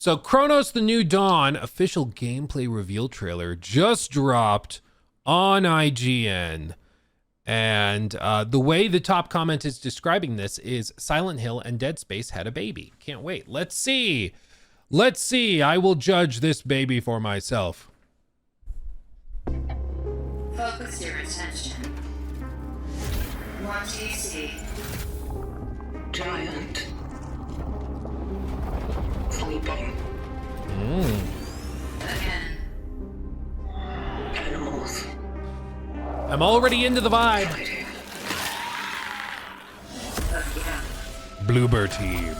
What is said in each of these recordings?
So Cronos the New Dawn official gameplay reveal trailer just dropped on IGN. And the way the top comment is describing this is Silent Hill and Dead Space had a baby. Can't wait. Let's see. Let's see. I will judge this baby for myself. Focus your attention. What do you see? Giant. Sleeping. Again. Animals. I'm already into the vibe. Fighting. Again. Bloober team.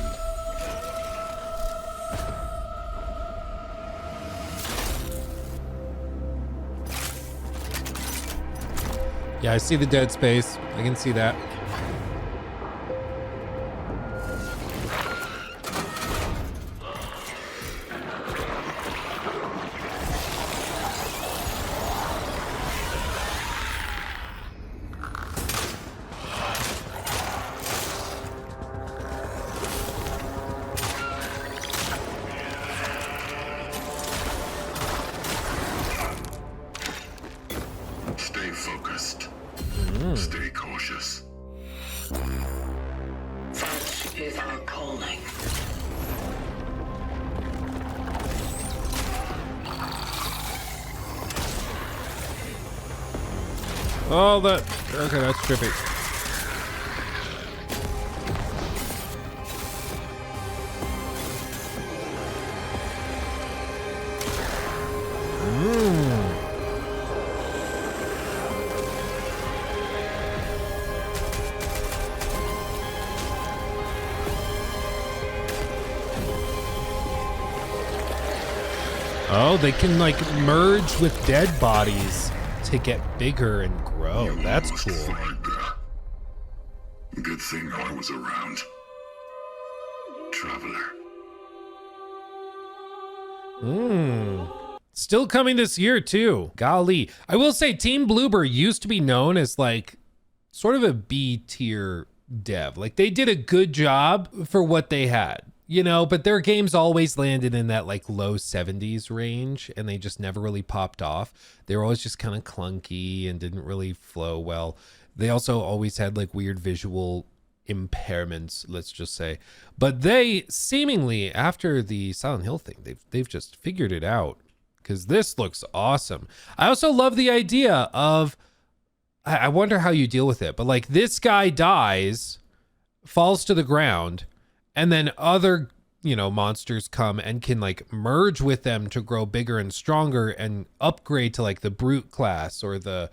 Yeah, I see the Dead Space. I can see that. Stay focused. Stay cautious. Such is our calling. Oh, that. Okay, that's trippy. Oh, they can like merge with dead bodies to get bigger and grow. You That's almost cool. fried there. Good thing I was around. Traveler. Still coming this year too. Golly. I will say Team Bloober used to be known as like sort of a B tier dev. Like they did a good job for what they had, you know, but their games always landed in that like low 70s range and they just never really popped off. They were always just kind of clunky and didn't really flow well. They also always had like weird visual impairments, let's just say. But they seemingly, after the Silent Hill thing, they've just figured it out, because this looks awesome. I also love the idea of, I wonder how you deal with it, but like this guy dies, falls to the ground, and then other, you know, monsters come and can like merge with them to grow bigger and stronger and upgrade to like the brute class or the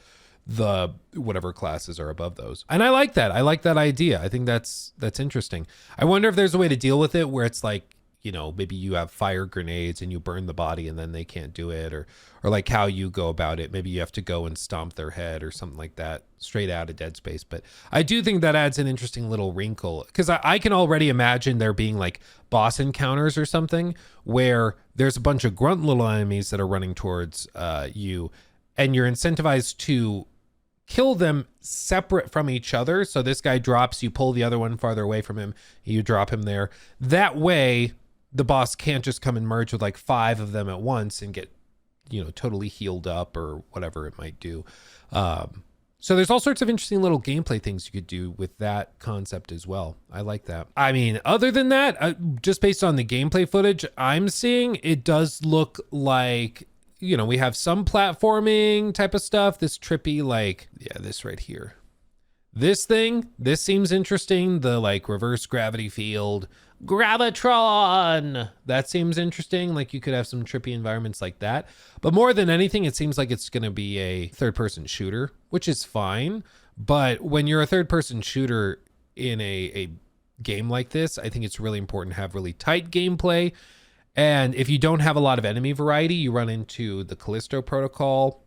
whatever classes are above those. And I like that. I like that idea. I think that's interesting. I wonder if there's a way to deal with it where it's like, you know, maybe you have fire grenades and you burn the body and then they can't do it, or like how you go about it. Maybe you have to go and stomp their head or something like that, straight out of Dead Space. But I do think that adds an interesting little wrinkle, because I can already imagine there being like boss encounters or something where there's a bunch of grunt little enemies that are running towards you, and you're incentivized to kill them separate from each other. So this guy drops, you pull the other one farther away from him, you drop him there. That way the boss can't just come and merge with like 5 of them at once and get, you know, totally healed up or whatever it might do. So there's all sorts of interesting little gameplay things you could do with that concept as well. I like that. I mean, other than that, just based on the gameplay footage I'm seeing, it does look like, you know, we have some platforming type of stuff, this trippy, like, yeah, this right here. This thing, this seems interesting. The like reverse gravity field, Gravitron, that seems interesting. Like you could have some trippy environments like that. But more than anything, it seems like it's going to be a third-person shooter, which is fine. But when you're a third-person shooter in a game like this, I think it's really important to have really tight gameplay. And if you don't have a lot of enemy variety, you run into the Callisto Protocol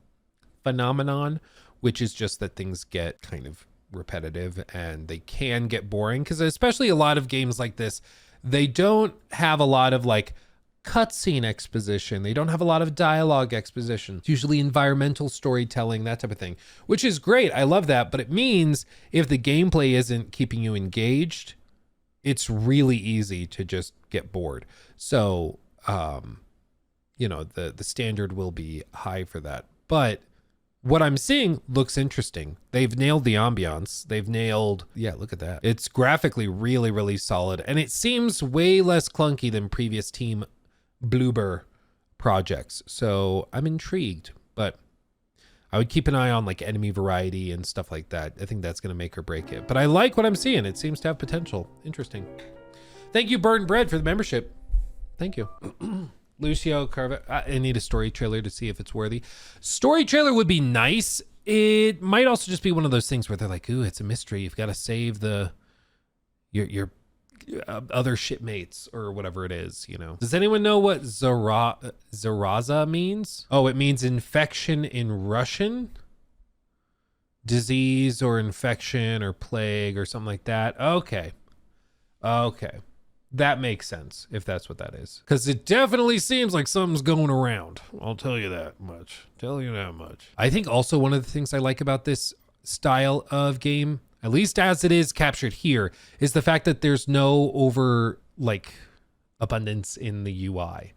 phenomenon, which is just that things get kind of repetitive and they can get boring, because especially a lot of games like this, they don't have a lot of like cutscene exposition. They don't have a lot of dialogue exposition. It's usually environmental storytelling, that type of thing, which is great. I love that. But it means if the gameplay isn't keeping you engaged, it's really easy to just get bored. So the standard will be high for that. But what I'm seeing looks interesting. They've nailed the ambiance. Yeah, look at that. It's graphically really, really solid. And it seems way less clunky than previous Team Bloober projects. So I'm intrigued, but I would keep an eye on like enemy variety and stuff like that. I think that's going to make or break it. But I like what I'm seeing. It seems to have potential. Interesting. Thank you, Burn Bread, for the membership. Thank you. Lucio Carva. I need a story trailer to see if it's worthy. Story trailer would be nice. It might also just be one of those things where they're like, ooh, it's a mystery. You've got to save your other shipmates or whatever it is, Does anyone know what Zaraza means? Oh, it means infection in Russian. Disease or infection or plague or something like that. Okay. That makes sense, if that's what that is. Because it definitely seems like something's going around. I'll tell you that much. I think also one of the things I like about this style of game, at least as it is captured here, is the fact that there's no abundance in the UI.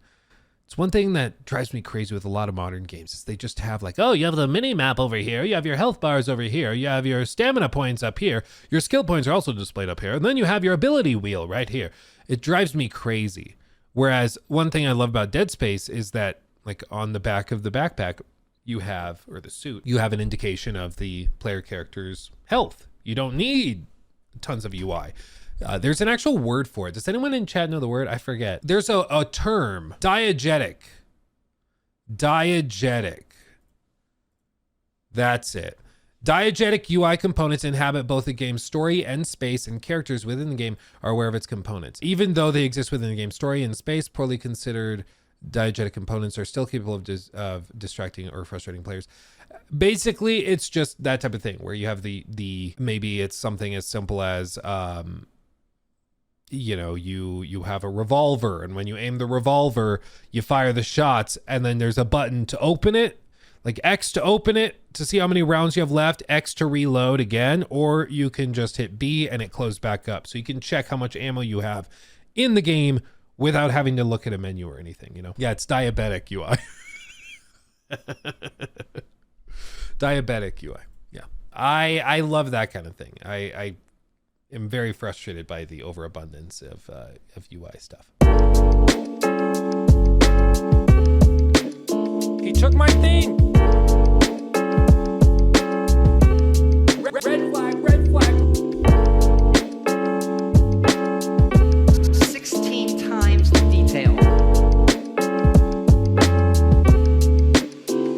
It's one thing that drives me crazy with a lot of modern games is they just have you have the mini map over here, you have your health bars over here, you have your stamina points up here, your skill points are also displayed up here, and then you have your ability wheel right here. It drives me crazy. Whereas one thing I love about Dead Space is that on the back of the backpack or the suit, you have an indication of the player character's health. You don't need tons of UI. There's an actual word for it. Does anyone in chat know the word? I forget. There's a term, diegetic. That's it. Diegetic UI components inhabit both the game's story and space, and characters within the game are aware of its components. Even though they exist within the game's story and space, poorly considered diegetic components are still capable of distracting or frustrating players. Basically, it's just that type of thing where you have the maybe it's something as simple as you have a revolver, and when you aim the revolver, you fire the shots, and then there's a button to open it, like X to open it to see how many rounds you have left, X to reload again, or you can just hit B and it closes back up. So you can check how much ammo you have in the game without having to look at a menu or anything, Yeah, it's diabetic UI. Diabetic UI. Yeah. I love that kind of thing. I am very frustrated by the overabundance of UI stuff.